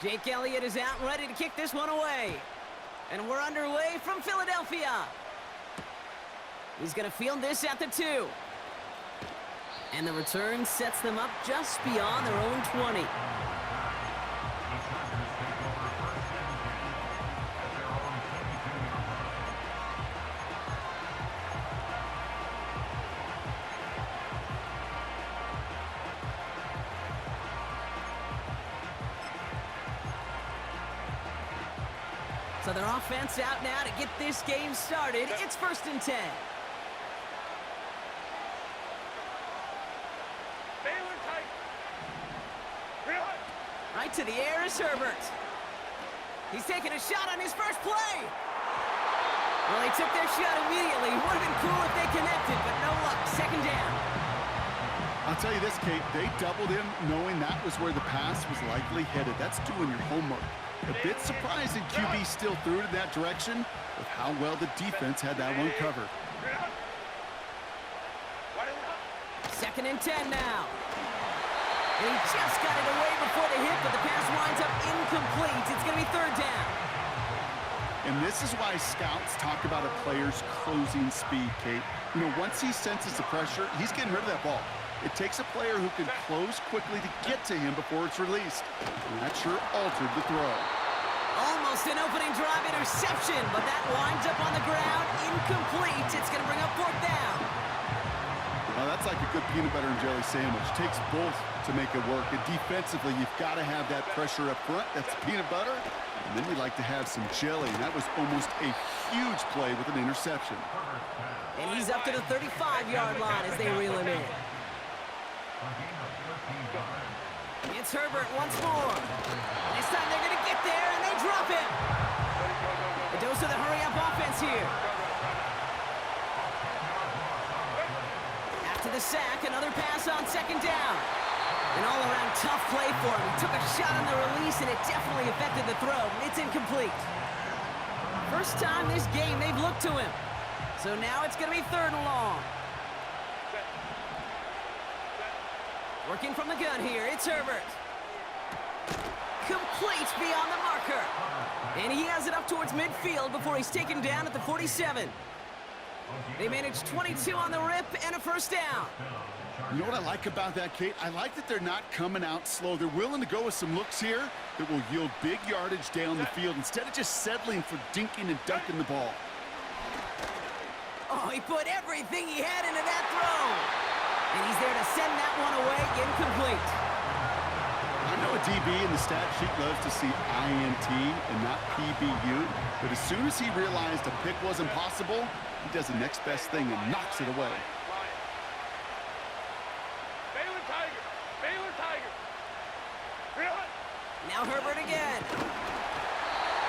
Jake Elliott is out and ready to kick this one away. And we're underway from Philadelphia. He's going to field this at the 2. And the return sets them up just beyond their own 20. So their offense out now to get this game started. It's 1st and 10. Right to the air is Herbert. He's taking a shot on his first play. Well, they took their shot immediately. Would have been cool if they connected, but no luck. 2nd down. I'll tell you this, Kate. They doubled him knowing that was where the pass was likely headed. That's doing your homework. A bit surprising QB still threw it in that direction with how well the defense had that one covered. 2nd and 10 now. And he just got it away before the hit, but the pass winds up incomplete. It's going to be 3rd down. And this is why scouts talk about a player's closing speed, Kate. You know, once he senses the pressure, he's getting rid of that ball. It takes a player who can close quickly to get to him before it's released. And that sure altered the throw. Almost an opening drive interception, but that winds up on the ground, incomplete. It's going to bring up 4th down. Well, that's like a good peanut butter and jelly sandwich. Takes both to make it work. And defensively, you've got to have that pressure up front. That's peanut butter. And then you like to have some jelly. And that was almost a huge play with an interception. And he's up to the 35-yard line as they reel him in. It's Herbert once more. This time they're going to get there, and they drop him. A dose of the hurry-up offense here. After the sack, another pass on 2nd down. An all-around tough play for him. He took a shot on the release, and it definitely affected the throw. It's incomplete. First time this game they've looked to him. So now it's going to be 3rd and long. Working from the gun here, it's Herbert. Complete beyond the marker. And he has it up towards midfield before he's taken down at the 47. They managed 22 on the rip and a 1st down. You know what I like about that, Kate? I like that they're not coming out slow. They're willing to go with some looks here that will yield big yardage down the field instead of just settling for dinking and dunking the ball. Oh, he put everything he had into that throw. And he's there to send that one away, incomplete. I know a DB in the stat sheet loves to see INT and not PBU, but as soon as he realized a pick wasn't possible, he does the next best thing and knocks it away. Now Herbert again.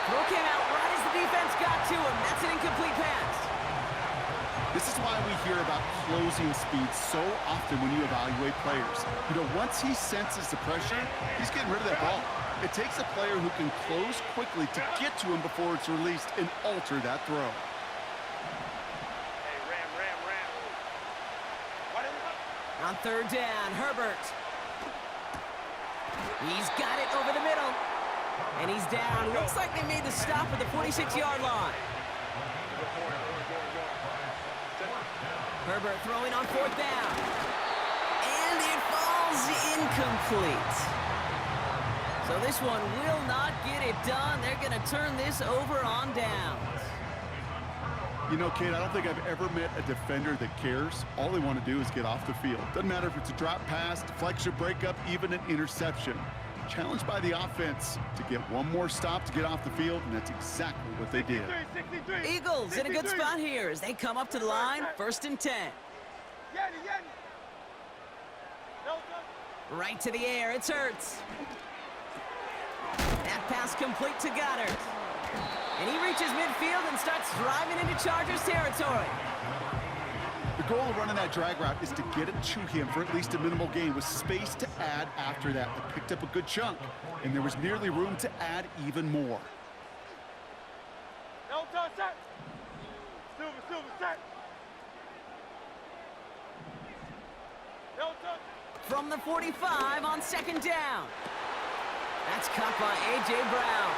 Throw came out right as the defense got to him. That's an incomplete pass. This is why we hear about closing speed so often when you evaluate players. You know, once he senses the pressure, he's getting rid of that ball. It takes a player who can close quickly to get to him before it's released and alter that throw. On 3rd down, Herbert. He's got it over the middle. And he's down. Looks like they made the stop at the 46-yard line. Herbert throwing on 4th down. And it falls incomplete. So this one will not get it done. They're going to turn this over on downs. You know, Kate, I don't think I've ever met a defender that cares. All they want to do is get off the field. Doesn't matter if it's a drop pass, deflection, breakup, even an interception. Challenged by the offense to get one more stop to get off the field, and that's exactly what they did. Eagles in a good spot here as they come up to the line, 1st and 10. Right to the air, it's Hurts. That pass complete to Goddard. And he reaches midfield and starts driving into Chargers territory. The goal of running that drag route is to get it to him for at least a minimal gain with space to add after that. They picked up a good chunk, and there was nearly room to add even more. From the 45 on 2nd down. That's caught by A.J. Brown.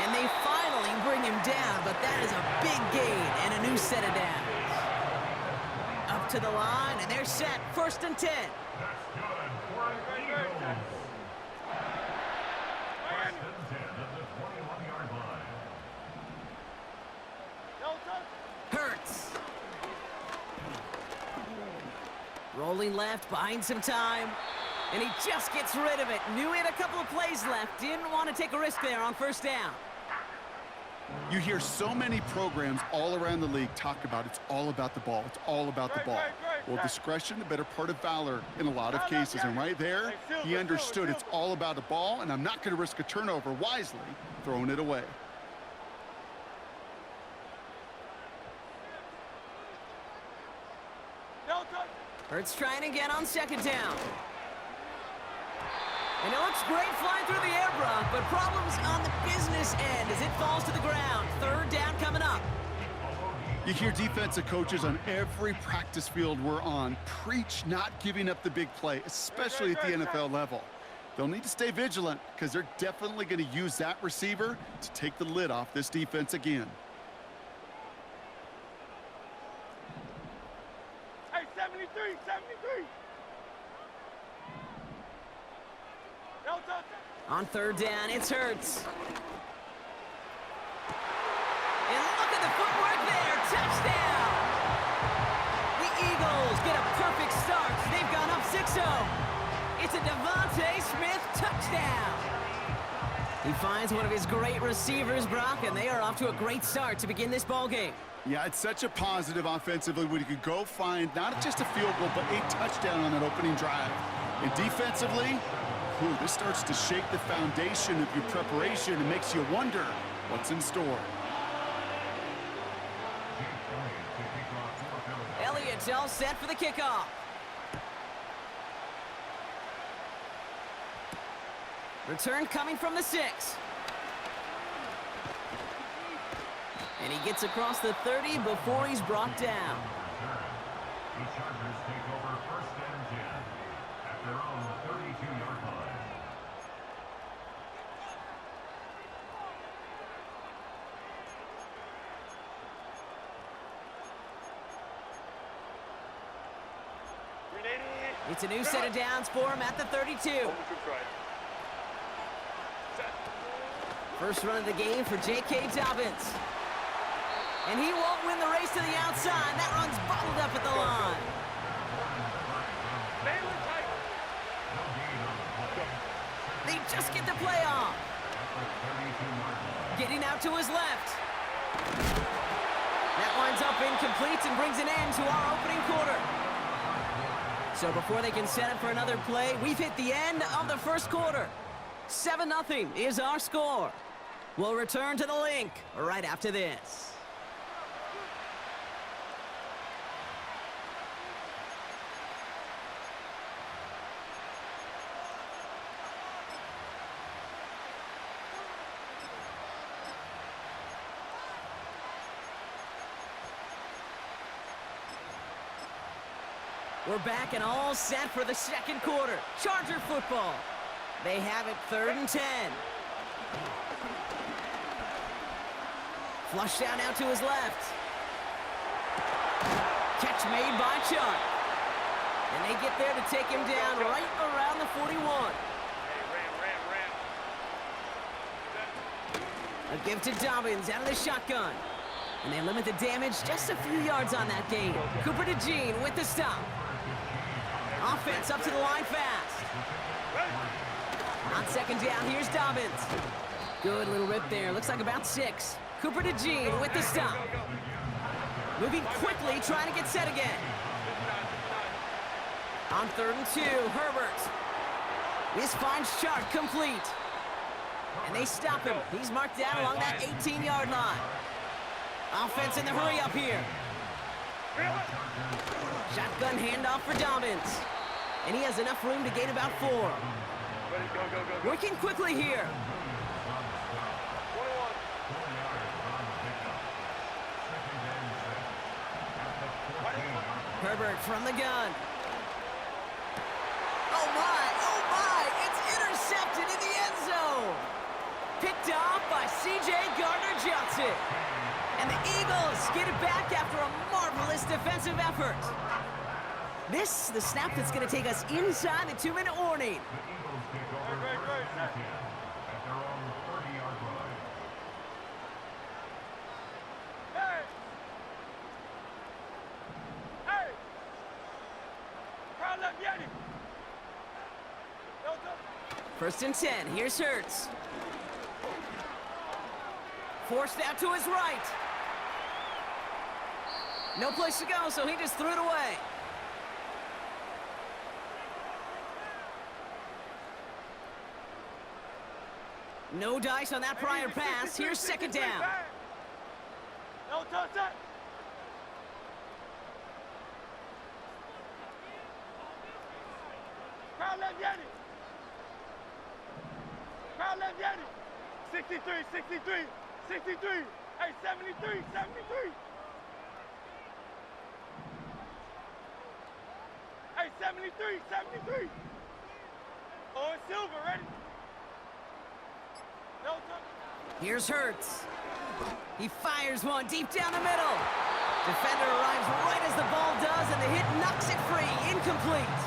And they finally bring him down, but that is a big gain and a new set of downs. Up to the line, and they're set. 1st and 10. That's good for an Eagles. First and 10 at the 21-yard line. Hurts. Rolling left, buying some time. And he just gets rid of it. Knew he had a couple of plays left. Didn't want to take a risk there on 1st down. You hear so many programs all around the league talk about it's all about the ball. It's all about the ball. Well, discretion, the better part of valor in a lot of cases. And right there, he understood it's all about the ball, and I'm not going to risk a turnover, wisely throwing it away. Hurts trying again on 2nd down. And it looks great flying through the air, Brock, but problems on the business end as it falls to the ground. 3rd down coming up. You hear defensive coaches on every practice field we're on preach not giving up the big play, especially at the NFL level. They'll need to stay vigilant because they're definitely going to use that receiver to take the lid off this defense again. Hey, 73. On 3rd down, it's Hurts. And look at the footwork there. Touchdown! The Eagles get a perfect start. They've gone up 6-0. It's a Devontae Smith touchdown. He finds one of his great receivers, Brock, and they are off to a great start to begin this ballgame. Yeah, it's such a positive offensively when you could go find not just a field goal, but a touchdown on that opening drive. And defensively, this starts to shake the foundation of your preparation and makes you wonder what's in store. Elliott's all set for the kickoff. Return coming from the 6. And he gets across the 30 before he's brought down. The Chargers take over 1st and 10 at their own 32-yard line. It's a new set of downs for him at the 32. First run of the game for J.K. Dobbins. And he won't win the race to the outside. That run's bottled up at the line. They just get the play off. Getting out to his left. That winds up incomplete and brings an end to our opening quarter. So before they can set up for another play, we've hit the end of the 1st quarter. 7-0 is our score. We'll return to the link right after this. We're back and all set for the 2nd quarter. Charger football. They have it 3rd and 10. Flush down out to his left. Catch made by Chuck. And they get there to take him down right around the 41. A give to Dobbins out of the shotgun. And they limit the damage just a few yards on that gain. Cooper DeJean with the stop. Offense up to the line fast. On 2nd down, here's Dobbins. Good little rip there. Looks like about 6. Cooper DeJean with the stop. Moving quickly, trying to get set again. On 3rd and 2, Herbert. This finds Chark complete. And they stop him. He's marked down along that 18-yard line. Offense in the hurry up here. Shotgun handoff for Dobbins. And he has enough room to gain about 4. Working quickly here. Herbert from the gun. Oh my, it's intercepted picked off by C.J. Gardner-Johnson. And the Eagles get it back after a marvelous defensive effort. This, the snap that's going to take us inside the 2-minute warning. The Eagles take over first and 10 at their own 30-yard line. Hey! Hey! Crowd left Yeti. First and 10, here's Hurts. Forced out to his right. No place to go, so he just threw it away. No dice on that prior pass. Here's second down. No touch that. Crowd left Yeti. Crowd left Yeti. 63, 63, 63. Hey, 73, 73. Hey, 73, 73. Oh, it's Silver, ready? No touch. Here's Hurts. He fires one deep down the middle. Defender arrives right as the ball does, and the hit knocks it free. Incomplete.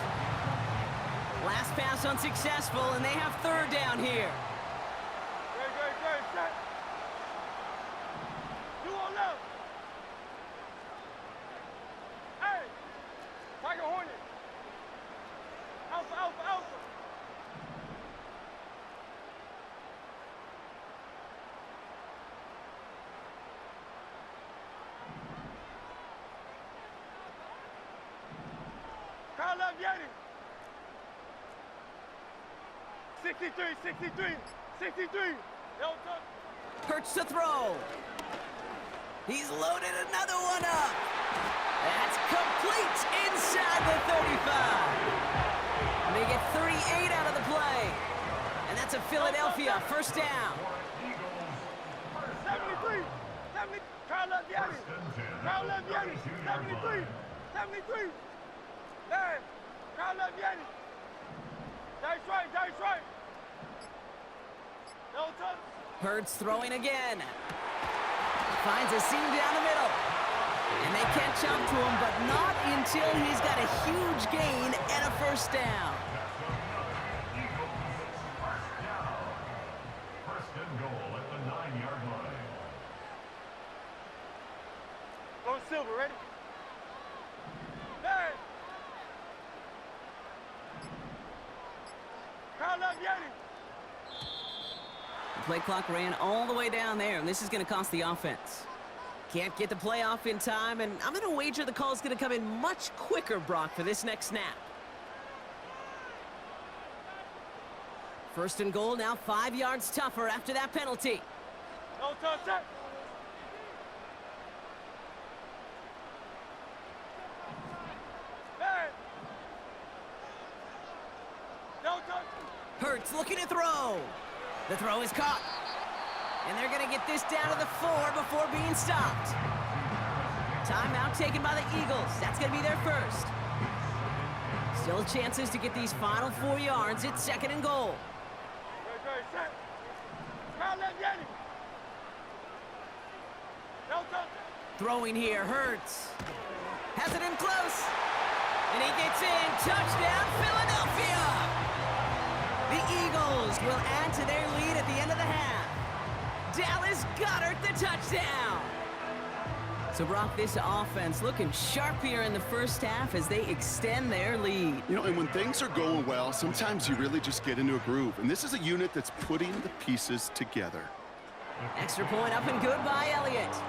Last pass unsuccessful, and they have third down here. Great, set. 2 on left. Hey, Tiger Hornet. Alpha, alpha, alpha. Crowd left Yeti. 63, 63, 63. No touch. Hurts to throw. He's loaded another one up. That's complete inside the 35. They get 38 out of the play. And that's a Philadelphia first down. 73, 70. Crowd left Yeti. Crowd left Yeti. 73, 73. Hey, crowd left Yeti. That's right. No touch. Hurts throwing again. Finds a seam down the middle. And they catch up to him, but not until he's got a huge gain and a first down. First and goal at the 9-yard line. Go Silver, ready? Hey! Crowd left Yeti. The play clock ran all the way down there, and this is going to cost the offense. Can't get the play off in time, and I'm going to wager the call is going to come in much quicker, Brock, for this next snap. First and goal, now 5 yards tougher after that penalty. No touch that. Hey! No touch. Hurts looking to throw. The throw is caught. And they're going to get this down to the 4 before being stopped. Timeout taken by the Eagles. That's going to be their first. Still chances to get these final 4 yards. It's second and goal. Great, set. Crowd left Yeti. No touch. Throwing here, Hurts. Has it in close. And he gets in. Touchdown, Philadelphia! The Eagles will add to their lead at the end of the half. Dallas Goedert the touchdown. So Brock, this offense looking sharp here in the first half as they extend their lead. You know, and when things are going well, sometimes you really just get into a groove. And this is a unit that's putting the pieces together. Extra point up and good by Elliott.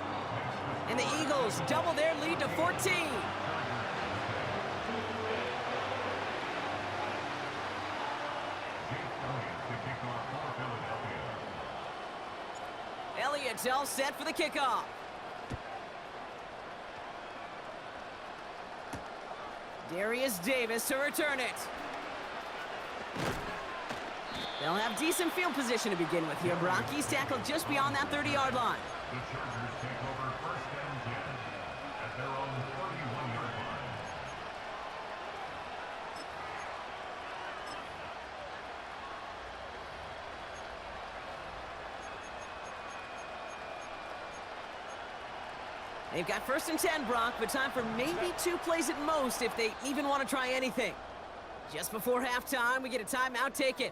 And the Eagles double their lead to 14. Elliott's all set for the kickoff. Darius Davis to return it. They'll have decent field position to begin with here. Brock, he's tackled just beyond that 30-yard line. The Chargers take over first and 10 at their own 31-yard line. They've got 1st and 10, Brock, but time for maybe 2 plays at most if they even want to try anything. Just before halftime, we get a timeout taken.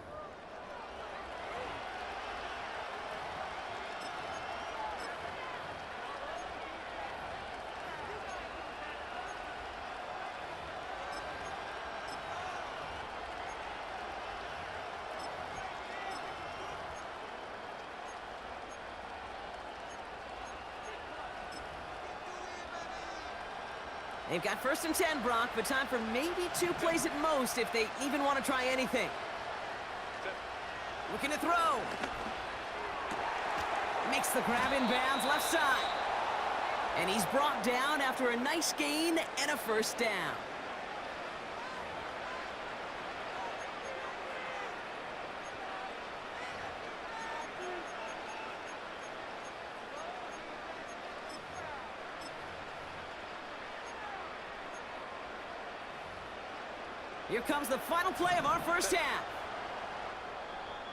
They've got 1st and 10, Brock, but time for maybe 2 plays at most if they even want to try anything. Looking to throw. Makes the grab in bounds left side. And he's brought down after a nice gain and a 1st down. Here comes the final play of our 1st half.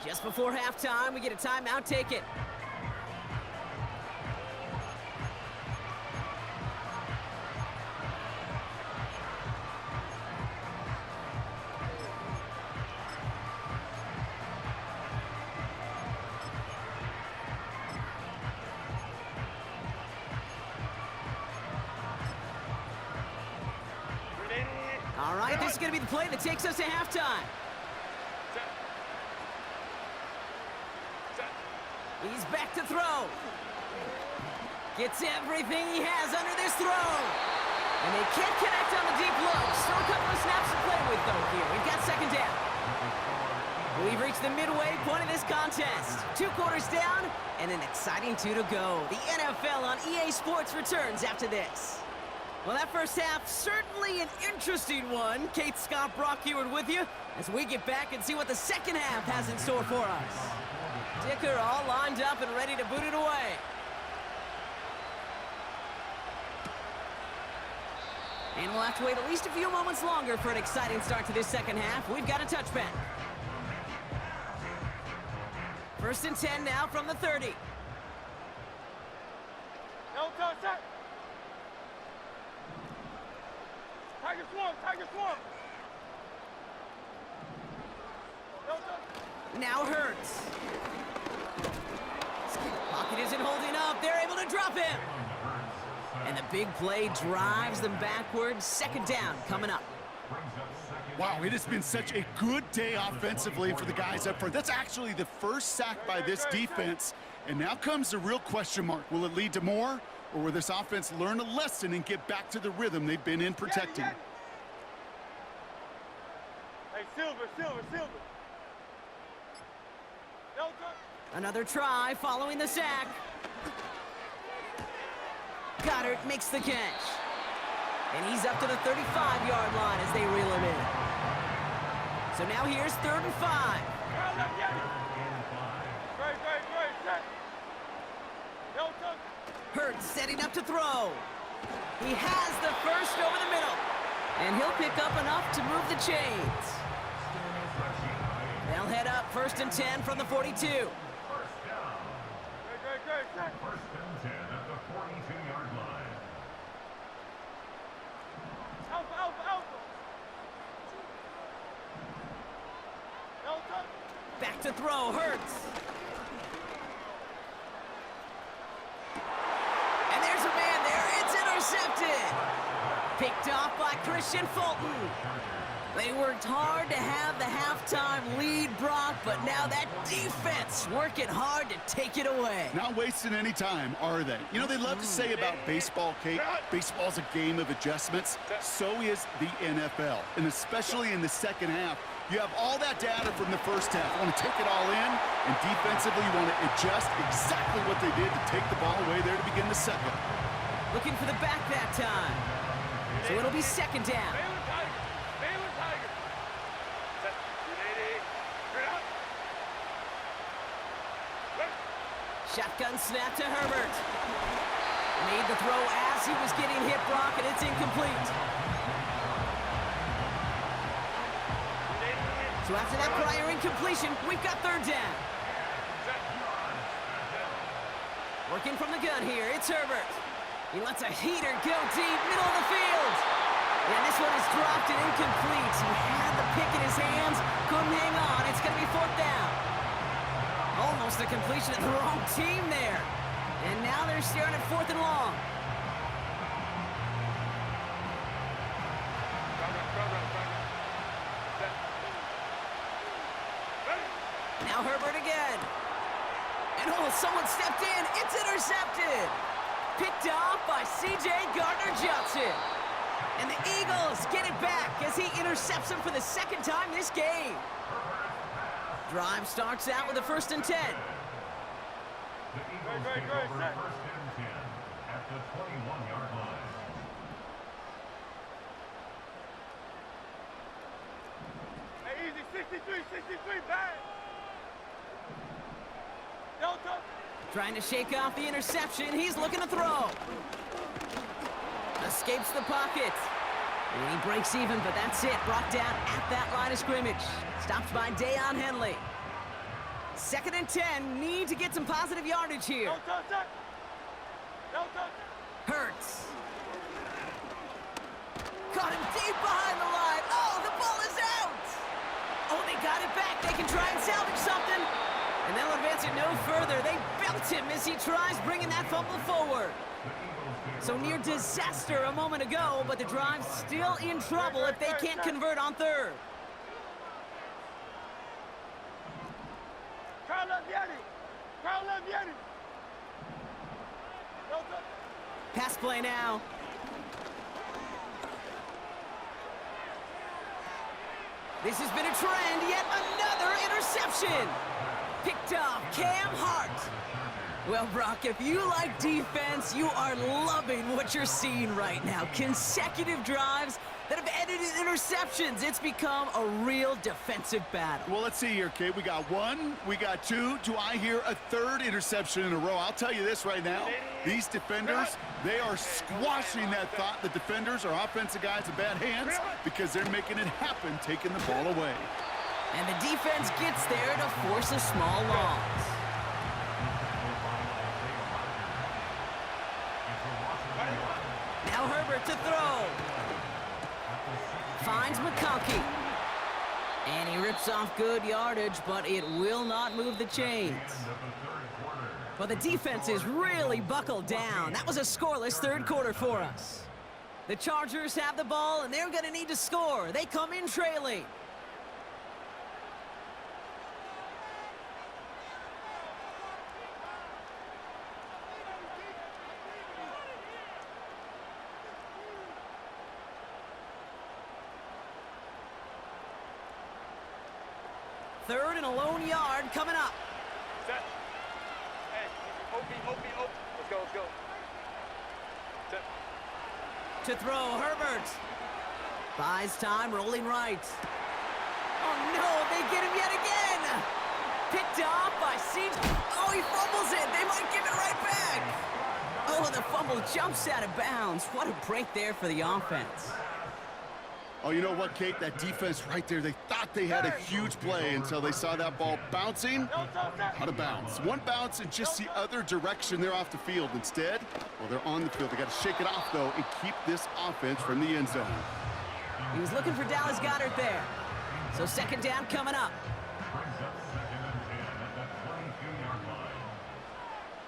Just before halftime, we get a timeout taken. All right, this is going to be the play that takes us to halftime. He's back to throw. Gets everything he has under this throw. And they can't connect on the deep look. Still a couple of snaps to play with, though, here. We've got 2nd down. We've reached the midway point of this contest. 2 quarters down and an exciting 2 to go. The NFL on EA Sports returns after this. Well, that 1st half, certainly an interesting one. Kate, Scott, Brock Heward with you as we get back and see what the 2nd half has in store for us. Dicker all lined up and ready to boot it away. And we'll have to wait at least a few moments longer for an exciting start to this 2nd half. We've got a touchback. 1st and 10 now from the 30. No touch, set. Tiger swarm, Tiger swarm. No touch. Now Hurts. Pocket isn't holding up. They're able to drop him. And the big play drives them backwards. 2nd down coming up. Wow, it has been such a good day offensively for the guys up front. That's actually the 1st sack by this defense. And now comes the real question mark. Will it lead to more? Or will this offense learn a lesson and get back to the rhythm they've been in protecting? Hey, Silver, Silver, Silver. No touch. Another try following the sack. Goddard makes the catch. And he's up to the 35-yard line as they reel him in. So now here's 3rd and 5. Great, set. No touch. Hurts setting up to throw. He has the 1st over the middle. And he'll pick up enough to move the chains. They'll head up 1st and 10 from the 42. Great, set. 1st and 10 at the 42-yard line. Alpha, Alpha, Alpha. No touch. Back to throw, Hurts. And there's a man there. It's intercepted. Picked off by Christian Fulton. They worked hard to have the halftime lead, Brock, but now that defense working hard to take it away. Not wasting any time, are they? You know, they love to say about baseball, Kate, baseball's a game of adjustments. So is the NFL, and especially in the 2nd half. You have all that data from the 1st half. You want to take it all in, and defensively you want to adjust exactly what they did to take the ball away there to begin the 2nd. Looking for the back that time. So it'll be 2nd down. Shotgun snap to Herbert. Made the throw as he was getting hit, Brock, and it's incomplete. So after that prior incompletion, we've got 3rd down. Working from the gun here, it's Herbert. He lets a heater go deep, middle of the field. And this one is dropped and incomplete. He had the pick in his hands, couldn't hang on. It's going to be 4th down. Almost a completion of the wrong team there. And now they're staring at 4th and long. Now Herbert again. And someone stepped in. It's intercepted. Picked off by C.J. Gardner-Johnson. And the Eagles get it back as he intercepts him for the 2nd time this game. Drive starts out with a 1st and 10. The Eagles take over 1st and 10 at the 21-yard line. Hey, easy, 63, bang. Delta. Trying to shake off the interception. He's looking to throw. Escapes the pocket. And he breaks even, but that's it. Brought down at that line of scrimmage. Stopped by Deion Henley. 2nd and 10. Need to get some positive yardage here. Don't touch that. Don't touch. Hurts. Caught him deep behind the line. Oh, the ball is out. Oh, they got it back. They can try and salvage something. And they'll advance it no further. They belt him as he tries bringing that fumble forward. So near disaster a moment ago, but the drive's still in trouble if they can't convert on 3rd. Carl Leviani. Carl Leviani. Don't touch. Pass play now. This has been a trend, yet another interception. Picked off Cam Hart. Well, Brock, if you like defense, you are loving what you're seeing right now. Consecutive drives that have ended in interceptions. It's become a real defensive battle. Well, let's see here, Kate. We got 1, we got 2. Do I hear a 3rd interception in a row? I'll tell you this right now. These defenders, they are squashing that thought. The defenders are offensive guys in bad hands because they're making it happen, taking the ball away. And the defense gets there to force a small loss. Now Herbert to throw. Finds McConkey. And he rips off good yardage, but it will not move the chains. But the defense is really buckled down. That was a scoreless 3rd quarter for us. The Chargers have the ball, and they're going to need to score. They come in trailing. Third and a lone yard coming up. Set. Hey, open. Let's go. Set. To throw, Herbert. Buys time, rolling right. Oh no, they get him yet again. Picked off by C.J. Oh, he fumbles it. They might give it right back. Oh, the fumble jumps out of bounds. What a break there for the offense. Oh, you know what, Kate? That defense right there, they thought they had a huge play until they saw that ball bouncing out of bounds. One bounce and just the other direction, they're off the field. Instead, well, they're on the field. They got to shake it off, though, and keep this offense from the end zone. He was looking for Dallas Goedert there. So 2nd down coming up.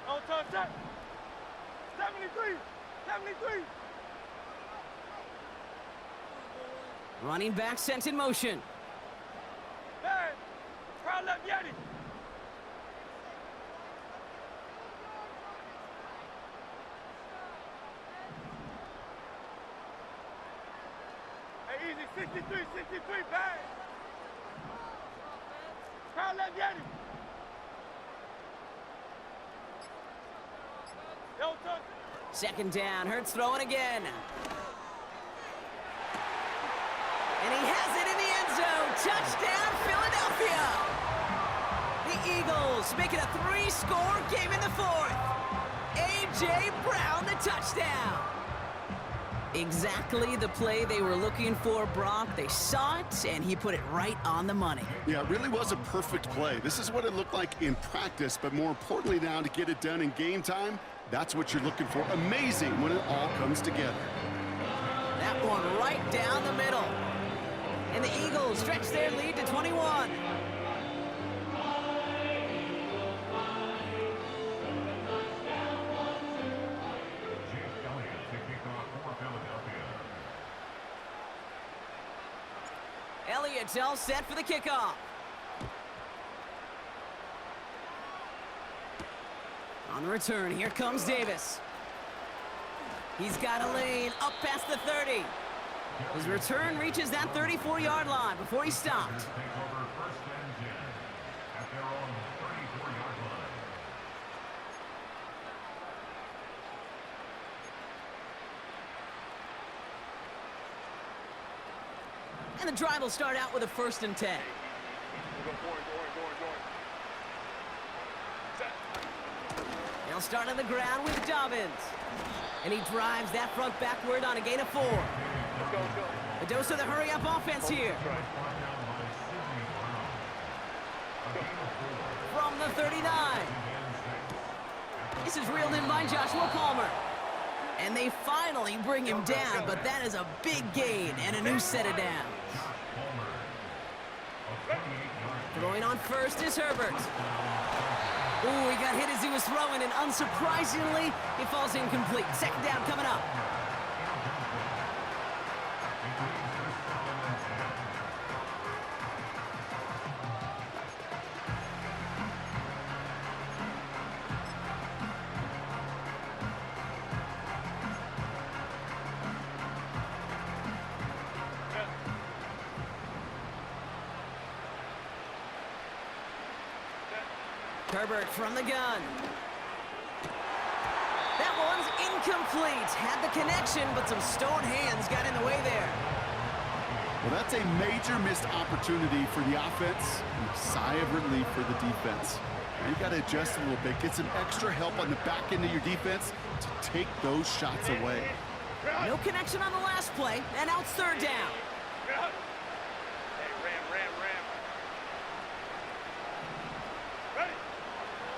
Don't touch that. 73. Running back sent in motion. Hey, Carl Leviani. Hey, easy, 63, bang. Carl Leviani. Don't touch. 2nd down, Hurts throwing again. And he has it in the end zone. Touchdown, Philadelphia. The Eagles make it a 3-score game in the 4th. A.J. Brown, the touchdown. Exactly the play they were looking for, Brock. They saw it, and he put it right on the money. Yeah, it really was a perfect play. This is what it looked like in practice, but more importantly now, to get it done in game time, That's what you're looking for. Amazing when it all comes together. That one right down the middle. And the Eagles stretch their lead to 21. Elliott's all set for the kickoff. On the return, here comes Davis. He's got a lane up past the 30. His return reaches that 34-yard line before he stopped. Take over first and 10 at their own 34-yard line. And the drive will start out with a 1st and 10. They'll start on the ground with Dobbins. And he drives that front backward on a gain of 4. A dose of the hurry-up offense here. From the 39. This is reeled in by Joshua Palmer. And they finally bring him down, but that is a big gain and a new set of downs. Throwing on first is Herbert. Ooh, he got hit as he was throwing, and unsurprisingly, he falls incomplete. 2nd down coming up. Herbert from the gun. That one's incomplete. Had the connection, but some stone hands got in the way there. Well, that's a major missed opportunity for the offense and a sigh of relief for the defense. Now you got to adjust a little bit, get some extra help on the back end of your defense to take those shots away. No connection on the last play, and now it's 3rd down.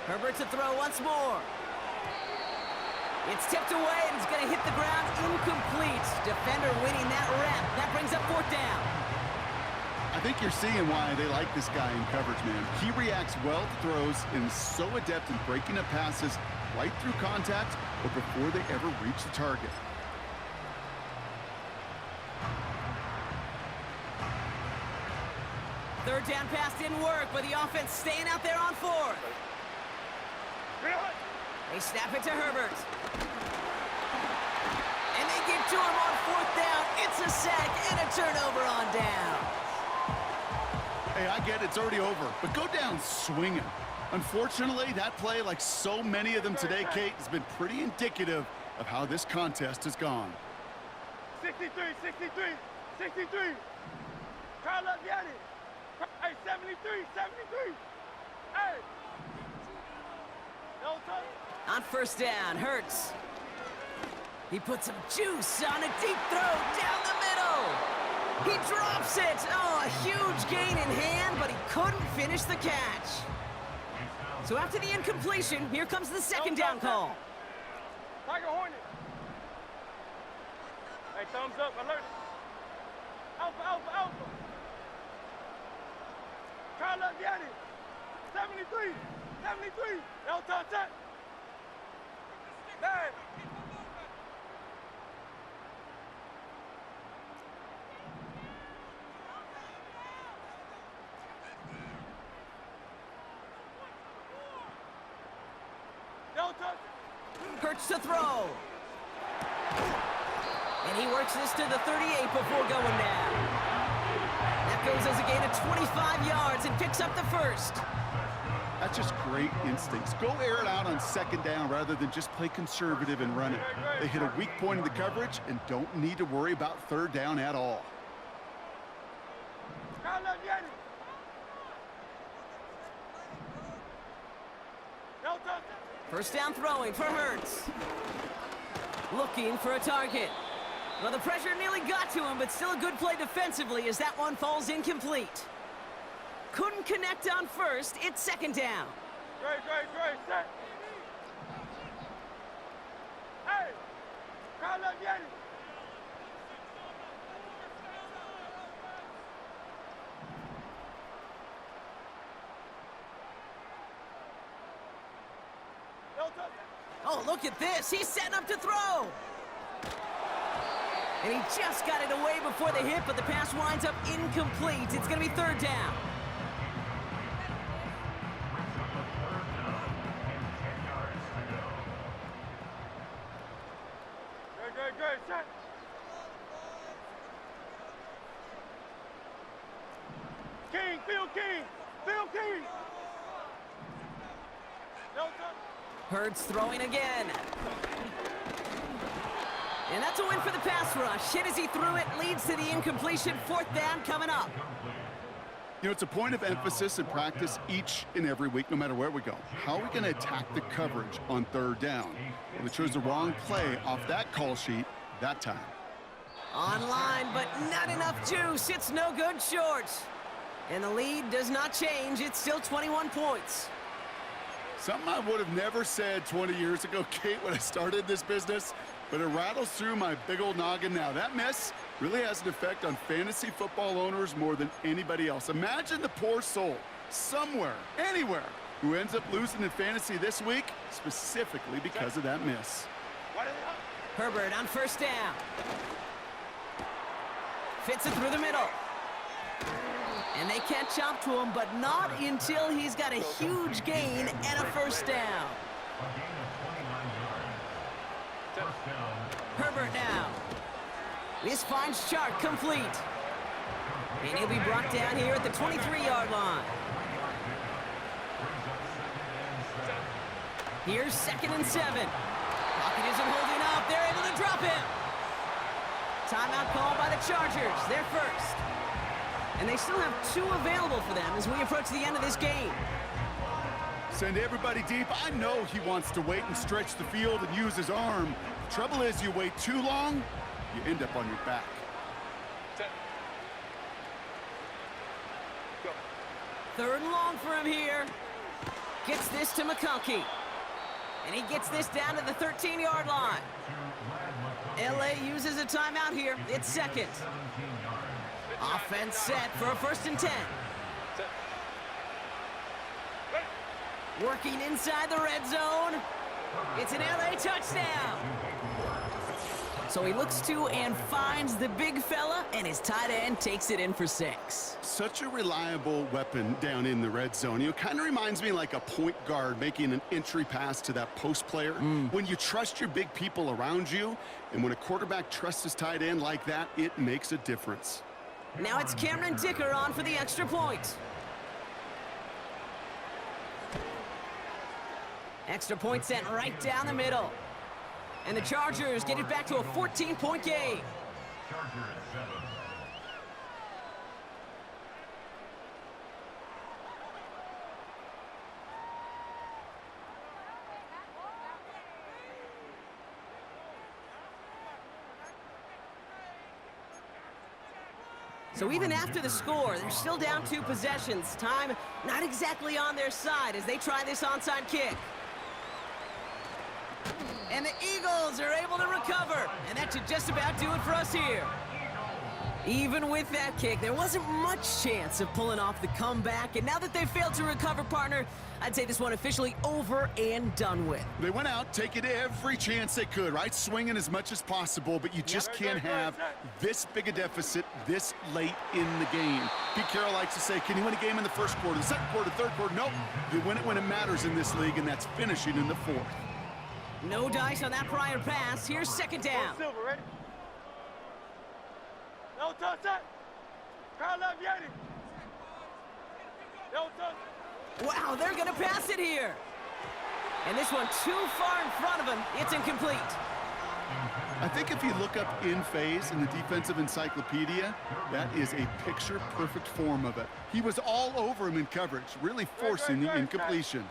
Herbert to throw once more. It's tipped away, and it's going to hit the ground incomplete. Defender winning that rep. That brings up 4th down. I think you're seeing why they like this guy in coverage, man. He reacts well to throws and is so adept in breaking up passes right through contact or before they ever reach the target. Third down pass didn't work, but the offense staying out there on 4th. They snap it to Herbert. And they get to him on 4th down. It's a sack and a turnover on down. Hey, I get it, it's already over, but go down swinging. Unfortunately, that play, like so many of them today, Kate, has been pretty indicative of how this contest has gone. 63, 63, 63. Carl up, Yanni. Hey, 73, 73. Hey. No touch. On 1st down, Hurts. He puts some juice on a deep throw down the middle. He drops it. Oh, a huge gain in hand, but he couldn't finish the catch. So after the incompletion, here comes the 2nd down call. Tiger Hornet. Hey, thumbs up, alert. Alpha, alpha, alpha. Carl up, Yanni. 73, 73. No touch that. Hey. No touch. Hurts to throw. And he works this to the 38 before going down. That goes as a gain of 25 yards and picks up the 1st. That's just great instincts. Go air it out on 2nd down rather than just play conservative and run it. They hit a weak point in the coverage and don't need to worry about 3rd down at all. First down throwing for Hurts. Looking for a target. Well, the pressure nearly got to him, but still a good play defensively as that one falls incomplete. Couldn't connect on first. It's 2nd down. Great, set. Carlos, viene. No touch. Oh, look at this. He's setting up to throw. And he just got it away before the hit, but the pass winds up incomplete. It's going to be third down. Good, shot. King, Phil King, Phil King. No touch. Hurts throwing again. And that's a win for the pass rush. Hit as he threw it, leads to the incompletion. Fourth down coming up. You know, it's a point of emphasis in practice each and every week, no matter where we go. How are we going to attack the coverage on third down? Well, we chose the wrong play off that call sheet that time. Online, but not enough juice. It's no good short. And the lead does not change. It's still 21 points. Something I would have never said 20 years ago, Kate, when I started this business, but it rattles through my big old noggin now. That miss really has an effect on fantasy football owners more than anybody else. Imagine the poor soul somewhere, anywhere, who ends up losing in fantasy this week, specifically because of that miss. Herbert on first down. Fits it through the middle. And they can't jump to him, but not until he's got a huge gain and a first down. Herbert now. This finds Chark complete. And he'll be brought down here at the 23-yard line. Here's 2nd and 7. Pocket isn't holding up. They're able to drop him. Timeout called by the Chargers. They're first. And they still have 2 available for them as we approach the end of this game. Send everybody deep. I know he wants to wait and stretch the field and use his arm. The trouble is, you wait too long, you end up on your back. Third and long for him here. Gets this to McConkey. And he gets this down to the 13-yard line. LA uses a timeout here. It's second. Offense set for a 1st and 10. Working inside the red zone. It's an LA touchdown. So he looks to and finds the big fella, and his tight end takes it in for 6. Such a reliable weapon down in the red zone. You know, kind of reminds me like a point guard making an entry pass to that post player. When you trust your big people around you, and when a quarterback trusts his tight end like that, it makes a difference. Now it's Cameron Dicker on for the extra point. Extra point sent right down the middle. And the Chargers get it back to a 14-point game. Chargers 7. So even after the score, they're still down 2 possessions. Time not exactly on their side as they try this onside kick. And the Eagles are able to recover. And that should just about do it for us here. Even with that kick, there wasn't much chance of pulling off the comeback. And now that they failed to recover, partner, I'd say this one officially over and done with. They went out taking every chance they could, right? Swinging as much as possible, but you just can't have this big a deficit this late in the game. Pete Carroll likes to say, can you win a game in the first quarter, the second quarter, third quarter? Nope. You win it when it matters in this league, and that's finishing in the 4th. No dice on that prior pass. Here's 2nd down. Silver, ready? No touch that. Carlos, viene. No touch. Wow, they're going to pass it here. And this one too far in front of him. It's incomplete. I think if you look up in phase in the defensive encyclopedia, that is a picture-perfect form of it. He was all over him in coverage, really forcing the incompletion.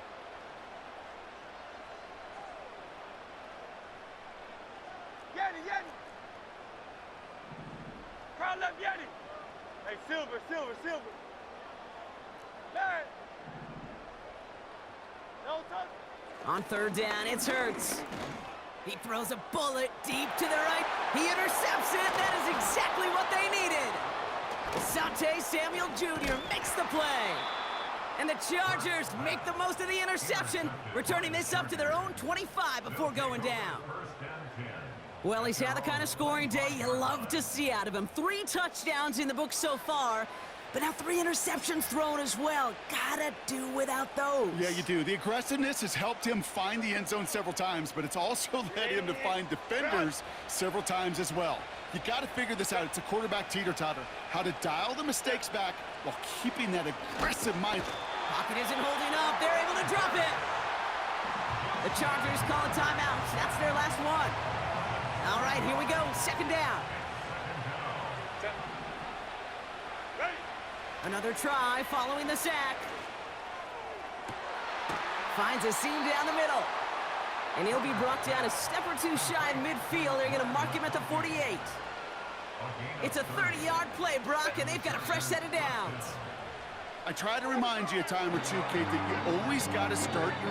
Carlos, viene. Hey, Silver. Man. No touch. On 3rd down, it's Hurts. He throws a bullet deep to the right. He intercepts it. That is exactly what they needed. Asante Samuel Jr. makes the play. And the Chargers make the most of the interception, returning this up to their own 25 before going down. Well, he's had the kind of scoring day you love to see out of him. 3 touchdowns in the book so far, but now 3 interceptions thrown as well. Gotta do without those. Yeah, you do. The aggressiveness has helped him find the end zone several times, but it's also led him to find defenders several times as well. You got to figure this out. It's a quarterback teeter-totter. How to dial the mistakes back while keeping that aggressive mind. Pocket isn't holding up. They're able to drop it. The Chargers call a timeout. That's their last one. All right, here we go. 2nd down. Another try following the sack. Finds a seam down the middle. And he'll be brought down a step or 2 shy in midfield. They're going to mark him at the 48. It's a 30-yard play, Brock, and they've got a fresh set of downs. I try to remind you a time or two, Kate, that you always got to start your